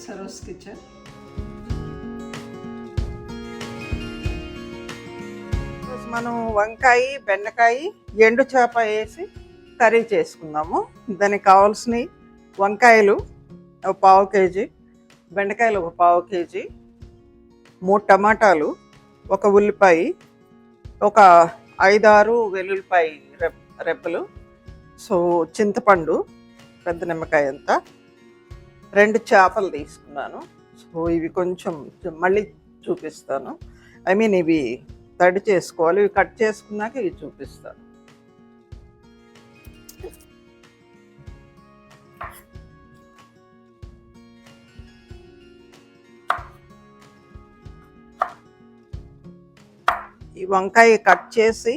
Soros kitchen. మనం వంకాయ, బెండకాయ, ఎండు చేప వేసి కర్రీ చేసుకుందాము. దానికి కావాల్సినవి వంకాయలు ఒక 1/2 కేజీ, బెండకాయలు ఒక 1/2 కేజీ, 3 టమాటాలు, ఒక ఉల్లిపాయ, ఒక 5-6 వెల్లుల్లిపాయ రెబ్బలు, సో చింతపండు పెద్ద నిమ్మకాయ అంతా, 2 చేపలు తీసుకున్నాను. సో ఇవి కొంచెం మళ్ళీ చూపిస్తాను. ఇవి తడి చేసుకోవాలి. ఇవి కట్ చేసుకున్నాక ఇవి చూపిస్తాను. ఈ వంకాయ కట్ చేసి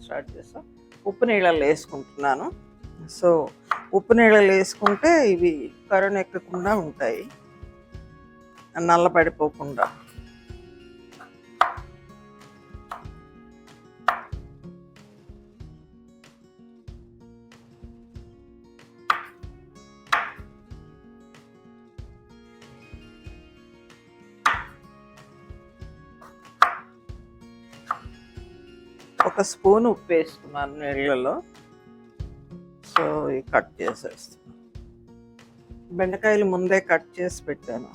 స్టార్ట్ చేస్తాం. ఉప్పు నీళ్ళలో వేసుకుంటున్నాను. సో ఉప్పు నీళ్ళలో వేసుకుంటే ఇవి కరుణ ఎక్కకుండా ఉంటాయి, నల్లబడిపోకుండా. ఒక స్పూన్ ఉప్పు వేసుకున్నాను నీళ్ళలో. సో ఇవి కట్ చేసేస్తాను. బెండకాయలు ముందే కట్ చేసి పెట్టాను.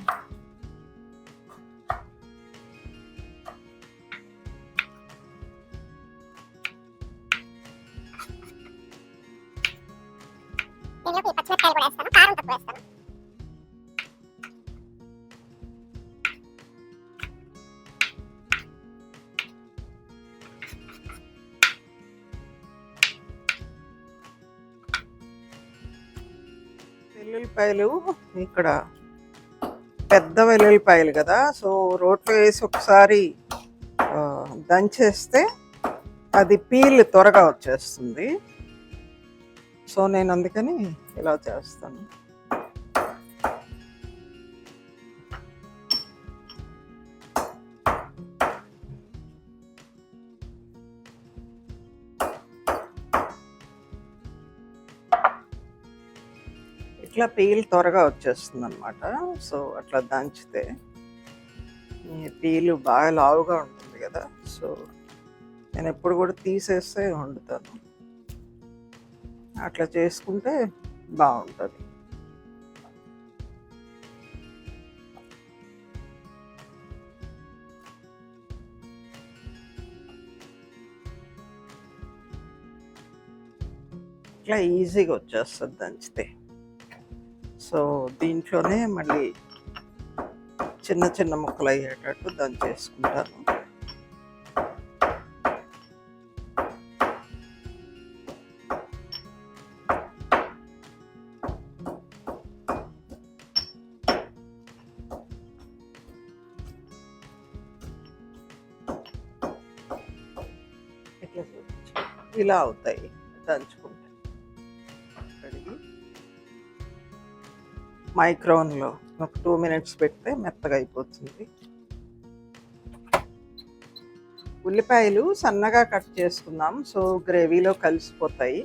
వెల్లుల్లిపాయలు ఇక్కడ పెద్ద వెల్లుల్లిపాయలు కదా, సో రోట్లో వేసి ఒకసారి దంచేస్తే అది పీల్ త్వరగా వచ్చేస్తుంది. సో నేను అందుకని ఇలా చేస్తాను. ఇట్లా పీల్ త్వరగా వచ్చేస్తుంది అనమాట. సో అట్లా దంచితే పీలు బాగా లావుగా ఉంటుంది కదా, సో నేను ఎప్పుడు కూడా తీసేస్తే వండుతాను. అట్లా చేసుకుంటే బాగుంటుంది. ఇట్లా ఈజీగా వచ్చేస్తుంది దంచితే. సో దీంట్లోనే మళ్ళీ చిన్న చిన్న ముక్కలు అయ్యేటట్టు దంచేసుకుంటాను. ఇలా అవుతాయి దంచుకుంటే. మైక్రోవెన్లో ఒక 2 మినిట్స్ పెడితే మెత్తగా అయిపోతుంది. ఉల్లిపాయలు సన్నగా కట్ చేసుకుందాం, సో గ్రేవీలో కలిసిపోతాయి.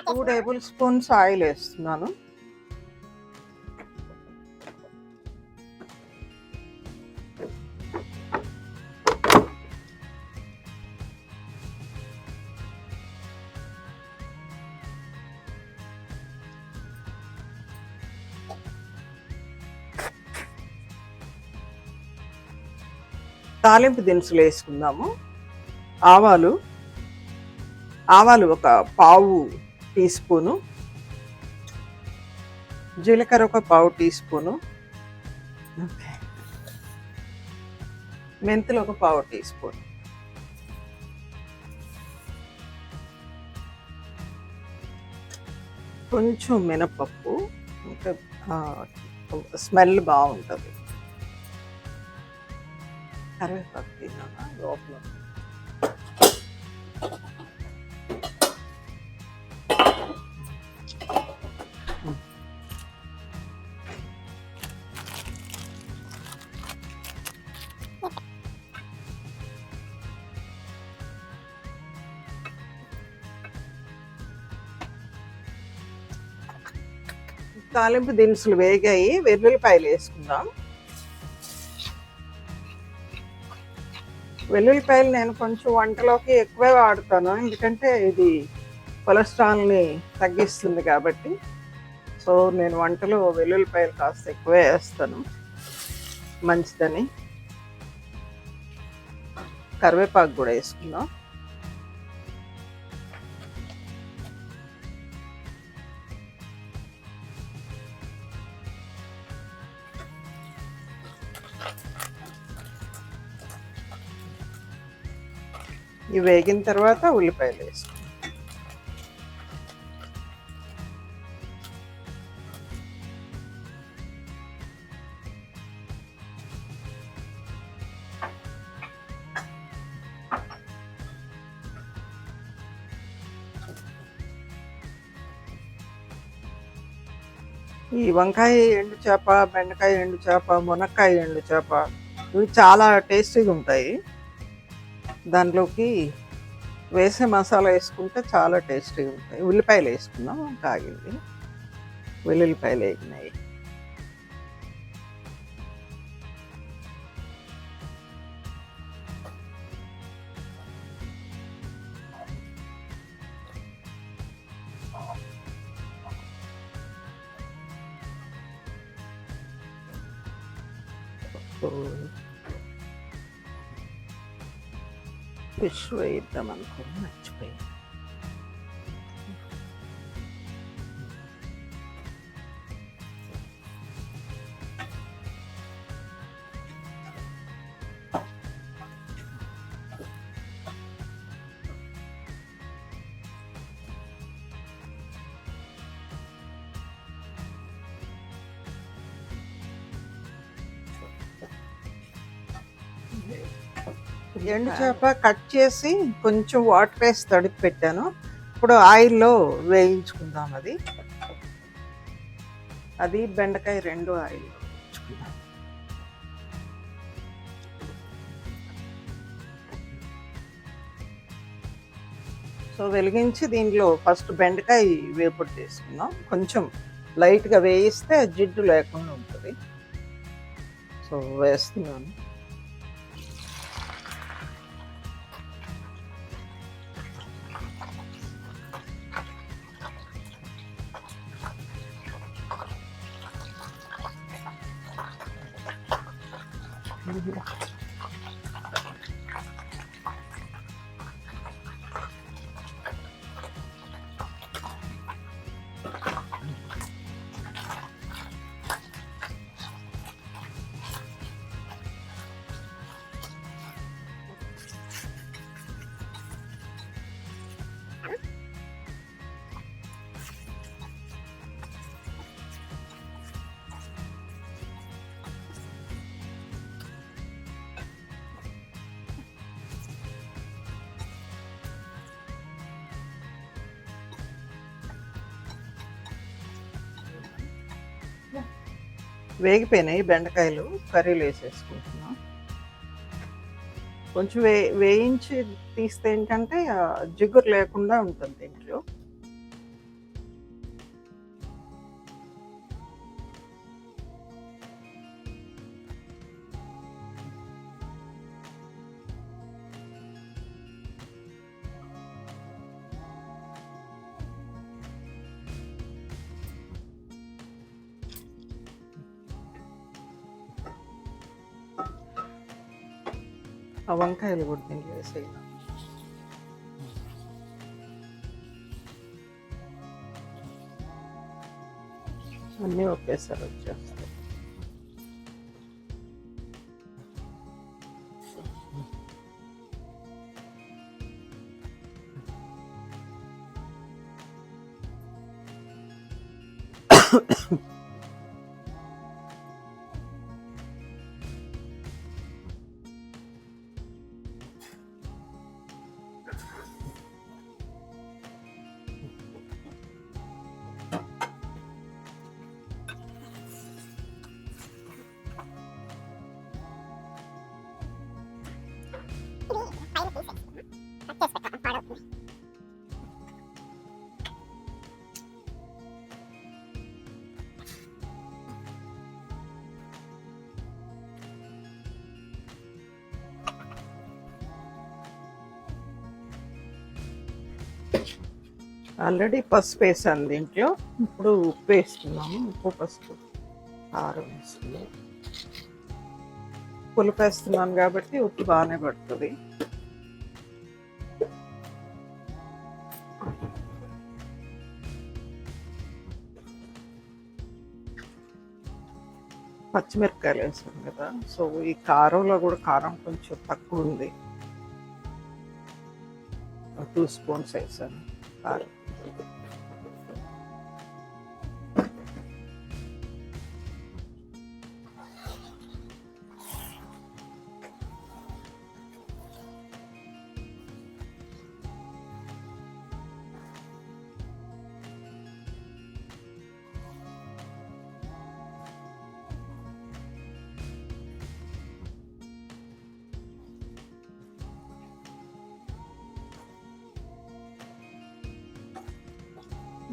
టూ టేబుల్ స్పూన్స్ ఆయిల్ వేస్తున్నాను. తాలింపు దినుసులు వేసుకుందాము. ఆవాలు ఒక 1/2 టీ స్పూను, జీలకర్ర ఒక 1/2 టీ స్పూను, మెంతులు ఒక 1/2 టీ స్పూన్, కొంచెం మినపప్పు, అంటే స్మెల్ బాగుంటుంది. కరివేపాకు తిన్నాను లోపల. తాలింపు దినుసులు వేగాయి, వెల్లుల్లిపాయలు వేసుకుందాం. వెల్లుల్లిపాయలు నేను కొంచెం వంటలోకి ఎక్కువే వాడతాను, ఎందుకంటే ఇది కొలెస్ట్రాల్ని తగ్గిస్తుంది కాబట్టి. సో నేను వంటలో వెల్లుల్లిపాయలు కాస్త ఎక్కువే వేస్తాను, మంచిదని. కరివేపాకు కూడా వేసుకుందాం. ఇవి వేగిన తర్వాత ఉల్లిపాయలు వేసుకుందాం. ఈ వంకాయ ఎండు చేప, బెండకాయ ఎండు చేప, మునక్కాయ ఎండు చేప, ఇవి చాలా టేస్టీగా ఉంటాయి. దాంట్లోకి వేసే మసాలా వేసుకుంటే చాలా టేస్టీగా ఉంటాయి. ఉల్లిపాయలు వేసుకుందాం, కాగింది. వెల్లుల్లిపాయలు వేగినాయి. ఫిష్ వేయిద్దాం అనుకోని మర్చిపోయి. ఎండు చేప కట్ చేసి కొంచెం వాటర్ వేసి తడిపి పెట్టాను. ఇప్పుడు ఆయిల్లో వేయించుకుందాం. అది బెండకాయ రెండు ఆయిల్లో వేయించుకుందాం. సో వెలిగించి దీనిలో ఫస్ట్ బెండకాయ వేపుడు తీసుకుందాం. కొంచెం లైట్గా వేయిస్తే జిడ్డు లేకుండా ఉంటుంది. సో వేస్తున్నాను. వేగిపోయినాయి బెండకాయలు, కర్రీలు వేసేసుకుంటున్నాం. కొంచెం వేయించి తీస్తే ఏంటంటే జిగురు లేకుండా ఉంటుంది దీంట్లో. ఆ వంకాయలు కూడా దీంట్లో వేసేయాలి. అన్నీ ఒకేసారి వచ్చేస్తాయి. ఆల్రెడీ పసుపు వేసాను దీంట్లో. ఇప్పుడు ఉప్పు వేస్తున్నాము. ఉప్పు, పసుపు, కారం వేస్తున్నాము. పులుపు వేస్తున్నాను కాబట్టి ఉప్పు బాగానే పడుతుంది. పచ్చిమిరపకాయలు వేసాను కదా, సో ఈ కారంలో కూడా కారం కొంచెం తక్కువ ఉంది. 2 స్పూన్స్ వేసాను కారం.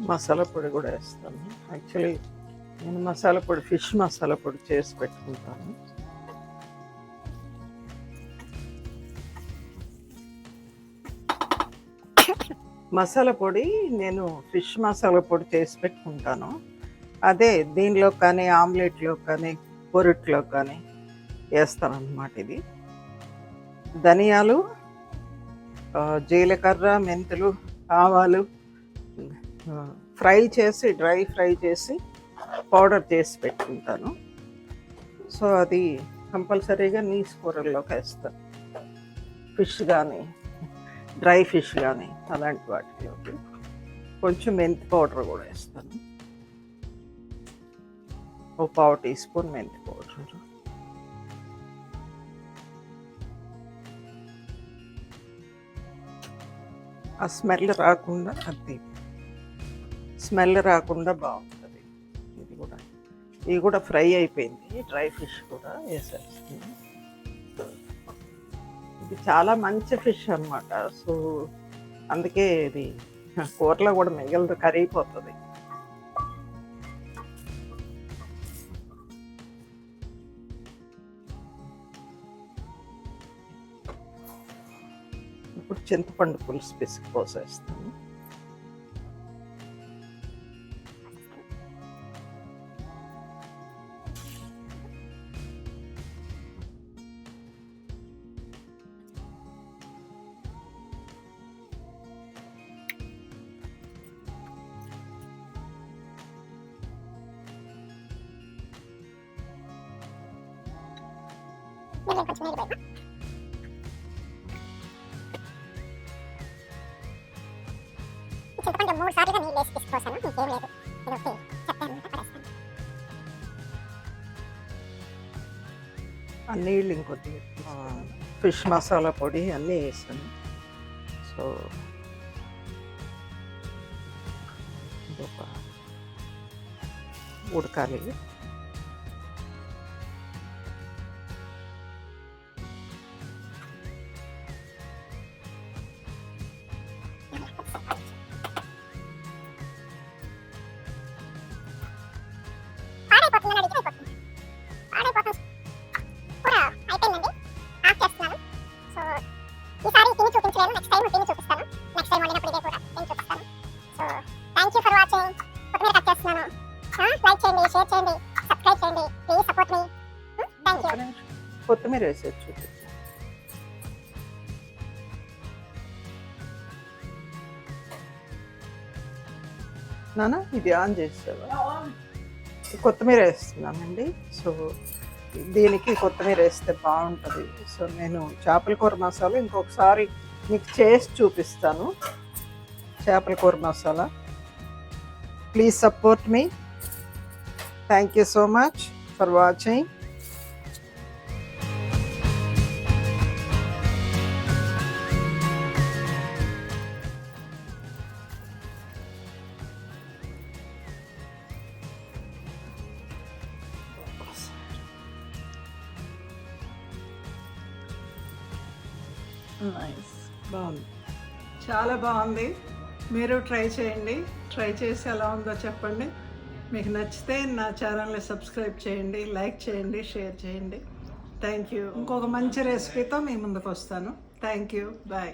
మసాలా పొడి కూడా వేస్తాను. యాక్చువల్లీ నేను మసాలా పొడి, ఫిష్ మసాలా పొడి చేసి పెట్టుకుంటాను. మసాలా పొడి నేను ఫిష్ మసాలా పొడి చేసి పెట్టుకుంటాను. అదే దీనిలో కానీ, ఆమ్లెట్లో కానీ, పొరిట్లో కానీ వేస్తాను అన్నమాట. ఇది ధనియాలు, జీలకర్ర, మెంతులు, ఆవాలు ఫ్రై చేసి, డ్రై ఫ్రై చేసి పౌడర్ చేసి పెట్టుకుంటాను. సో అది కంపల్సరీగా నీసు కూరల్లోకి వేస్తాను. ఫిష్ కానీ, డ్రై ఫిష్ కానీ అలాంటి వాటిలోకి కొంచెం మెంతి పౌడర్ కూడా వేస్తాను. 1/4 టీ స్పూన్ మెంతి పౌడర్. ఆ స్మెల్ రాకుండా, స్మెల్ రాకుండా బాగుంటుంది. ఇది కూడా ఫ్రై అయిపోయింది. డ్రై ఫిష్ కూడా వేసేస్తుంది. ఇది చాలా మంచి ఫిష్ అన్నమాట. సో అందుకే ఇది కూరలో కూడా మిగలదు, కరిగిపోతుంది. ఇప్పుడు చింతపండు పులుసు పిసికి పోసేస్తాను. చింతపండు 3 సార్లుగా నీళ్ళు వేసి తీసుకొస్తాను. ఇంకేం లేదు, ఇది చెప్పాను పడేస్తాను. ఆ నీళ్ళు ఇంకొద్ది ఫిష్ మసాలా పొడి అన్నీ వేసాను. సో ఇంకొక ఉడకాలి. కొత్తిమీర వేసేచ్చు. నానా ఇది ఆన్ చేస్తావా? కొత్తిమీర వేస్తున్నానండి. సో దీనికి కొత్తిమీర వేస్తే బాగుంటుంది. సో నేను చేపల కూర మసాలా ఇంకొకసారి మీకు చేసి చూపిస్తాను. చేపల కూర masala. Please support me. Thank you so much for watching. Nice, బాగుంది, చాలా బాగుంది. మీరు ట్రై చేయండి. ట్రై చేసి ఎలా ఉందో చెప్పండి. మీకు నచ్చితే నా ఛానల్ని సబ్స్క్రైబ్ చేయండి, లైక్ చేయండి, షేర్ చేయండి. Thank you. ఇంకొక మంచి రెసిపీతో మీ ముందుకు వస్తాను. Thank you, bye.